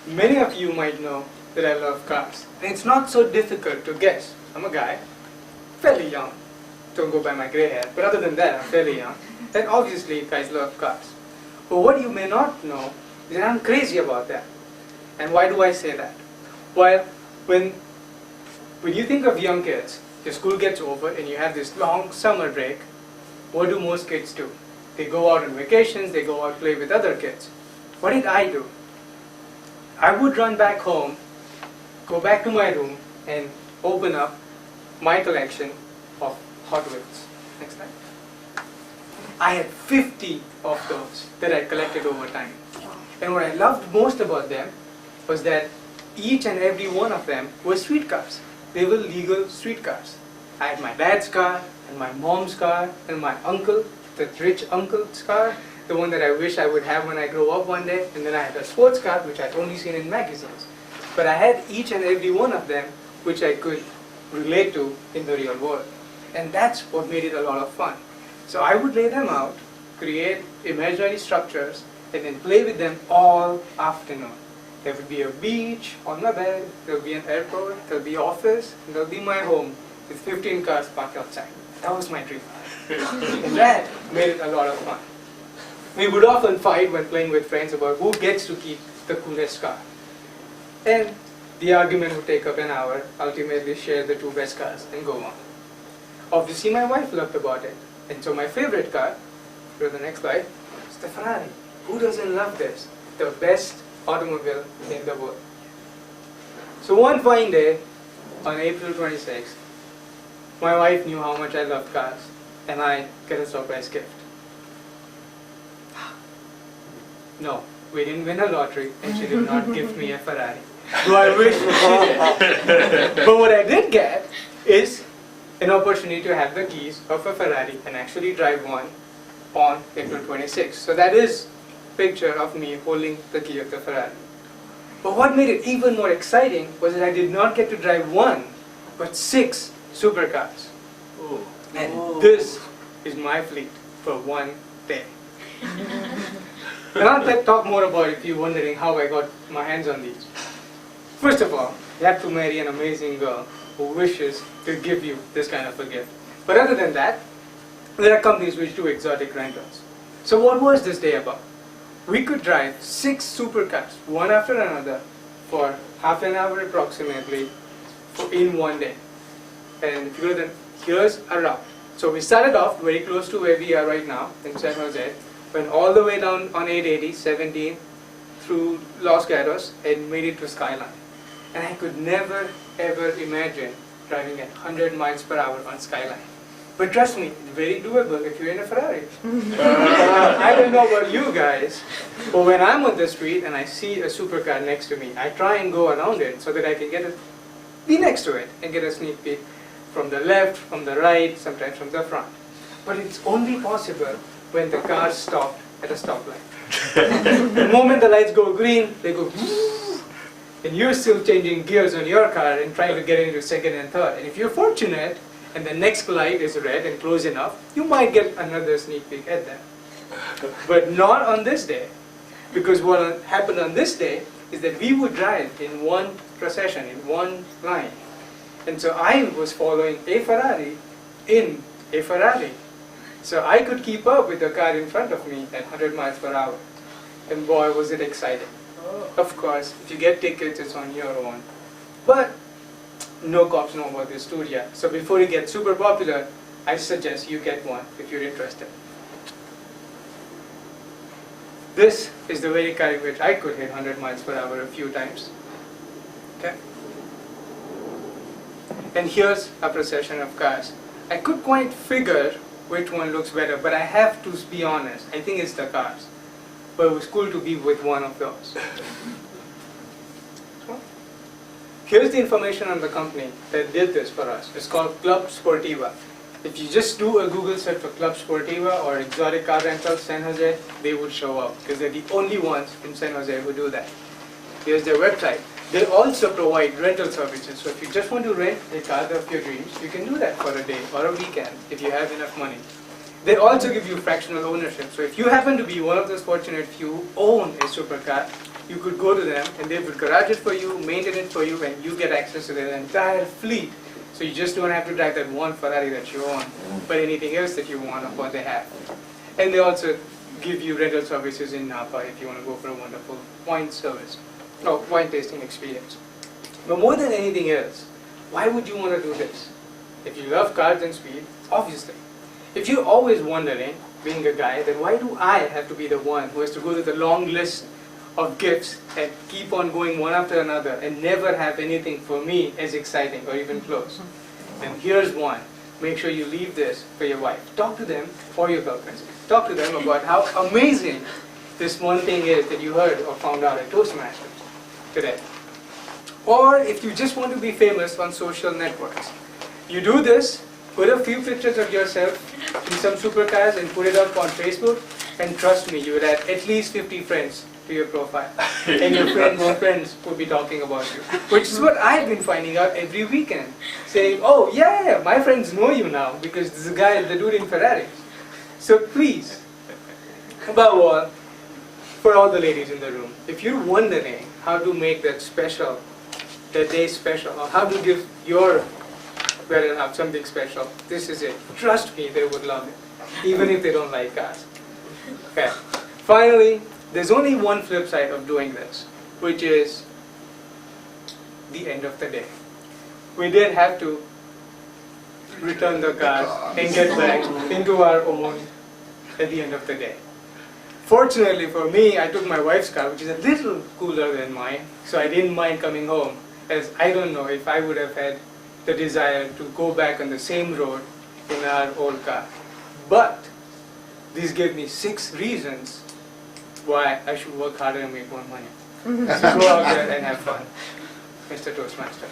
many of you might know that I love cars. And it's not so difficult to guess. I'm a guy, fairly young. Don't go by my gray hair, but other than that, I'm fairly young. And obviously, guys love cars. But what you may not know is that I'm crazy about that. And why do I say that? Well, when you think of young kids, your school gets over and you have this long summer break, what do most kids do? They go out on vacations, they go out play with other kids. What did I do? I would run back home, go back to my room, and open up my collection of Hot Wheels. Next slide. I had 50 of those that I collected over time. And what I loved most about them was that each and every one of them were street cars. They were legal street cars. I had my dad's car, and my mom's car, and my uncle, the rich uncle's car, the one that I wish I would have when I grow up one day, and then I had a sports car which I'd only seen in magazines. But I had each and every one of them which I could relate to in the real world. And that's what made it a lot of fun. So I would lay them out, create imaginary structures, and then play with them all afternoon. There would be a beach on my bed, there would be an airport, there would be office, and there would be my home with 15 cars parked outside. That was my dream. And that made it a lot of fun. We would often fight when playing with friends about who gets to keep the coolest car. And the argument would take up an hour, ultimately share the two best cars and go on. Obviously my wife loved about it. And so my favorite car, go to the next slide, is the Ferrari. Who doesn't love this? The best automobile in the world. So one fine day, on April 26th, my wife knew how much I loved cars, and I get a surprise gift. No, we didn't win a lottery, and she did not gift me a Ferrari. Though I wish she did. But what I did get is an opportunity to have the keys of a Ferrari and actually drive one on April 26th. So that is a picture of me holding the key of the Ferrari. But what made it even more exciting was that I did not get to drive one, but 6 supercars. Ooh. And this is my fleet for one day. And I'll talk more about it if you're wondering how I got my hands on these. First of all, you have to marry an amazing girl who wishes to give you this kind of a gift. But other than that, there are companies which do exotic rentals. So what was this day about? We could drive 6 supercars, one after another, for half an hour approximately, in one day. And if you go then, here's a route. So we started off very close to where we are right now, in San Jose, went all the way down on 880, 17, through Los Gatos, and made it to Skyline. And I could never ever imagine driving at 100 miles per hour on Skyline. But trust me, it's very doable if you're in a Ferrari. I don't know about you guys, but when I'm on the street and I see a supercar next to me, I try and go around it so that I can be next to it and get a sneak peek from the left, from the right, sometimes from the front. But it's only possible when the cars stop at a stoplight. The moment the lights go green, they go and you're still changing gears on your car and trying to get into second and third. And if you're fortunate, and the next light is red and close enough, you might get another sneak peek at them. But not on this day. Because what happened on this day is that we would drive in one procession, in one line. And so I was following a Ferrari in a Ferrari. So I could keep up with the car in front of me at 100 miles per hour. And boy, was it exciting. Of course, if you get tickets, it's on your own. But no cops know about this tour yet. So before you get super popular, I suggest you get one if you're interested. This is the very car in which I could hit 100 miles per hour a few times. Okay? And here's a procession of cars. I could quite figure which one looks better, but I have to be honest, I think it's the cars. But it was cool to be with one of those. Here's the information on the company that did this for us. It's called Club Sportiva. If you just do a Google search for Club Sportiva or exotic car rentals San Jose, they would show up because they're the only ones in San Jose who do that. Here's their website. They also provide rental services. So if you just want to rent a car of your dreams, you can do that for a day or a weekend if you have enough money. They also give you fractional ownership. So if you happen to be one of those fortunate few who own a supercar, you could go to them and they would garage it for you, maintain it for you, and you get access to their entire fleet. So you just don't have to drive that one Ferrari that you own, but anything else that you want of what they have. And they also give you rental services in Napa if you want to go for a wonderful wine service, or wine tasting experience. But more than anything else, why would you want to do this? If you love cars and speed, obviously. If you're always wondering, being a guy, then why do I have to be the one who has to go to the long list of gifts and keep on going one after another and never have anything for me as exciting or even close? And here's one. Make sure you leave this for your wife. Talk to them, or your girlfriends. Talk to them about how amazing this one thing is that you heard or found out at Toastmasters today. Or if you just want to be famous on social networks, you do this, put a few pictures of yourself in some supercars and put it up on Facebook, and trust me, you would add at least 50 friends to your profile. And your friends will be talking about you. Which is what I've been finding out every weekend. Saying, oh yeah, my friends know you now because this is the guy, the dude in Ferrari. So please, above all, for all the ladies in the room, if you're wondering how to make that special, that day special, or how to give your better half something special, this is it. Trust me, they would love it, even if they don't like cars. Okay. Finally, there's only one flip side of doing this, which is the end of the day. We did have to return the car and get back into our own at the end of the day. Fortunately for me, I took my wife's car, which is a little cooler than mine, so I didn't mind coming home, as I don't know if I would have had the desire to go back on the same road in our old car. But these gave me 6 reasons why I should work harder and make more money. So go out there and have fun, Mr. Toastmaster.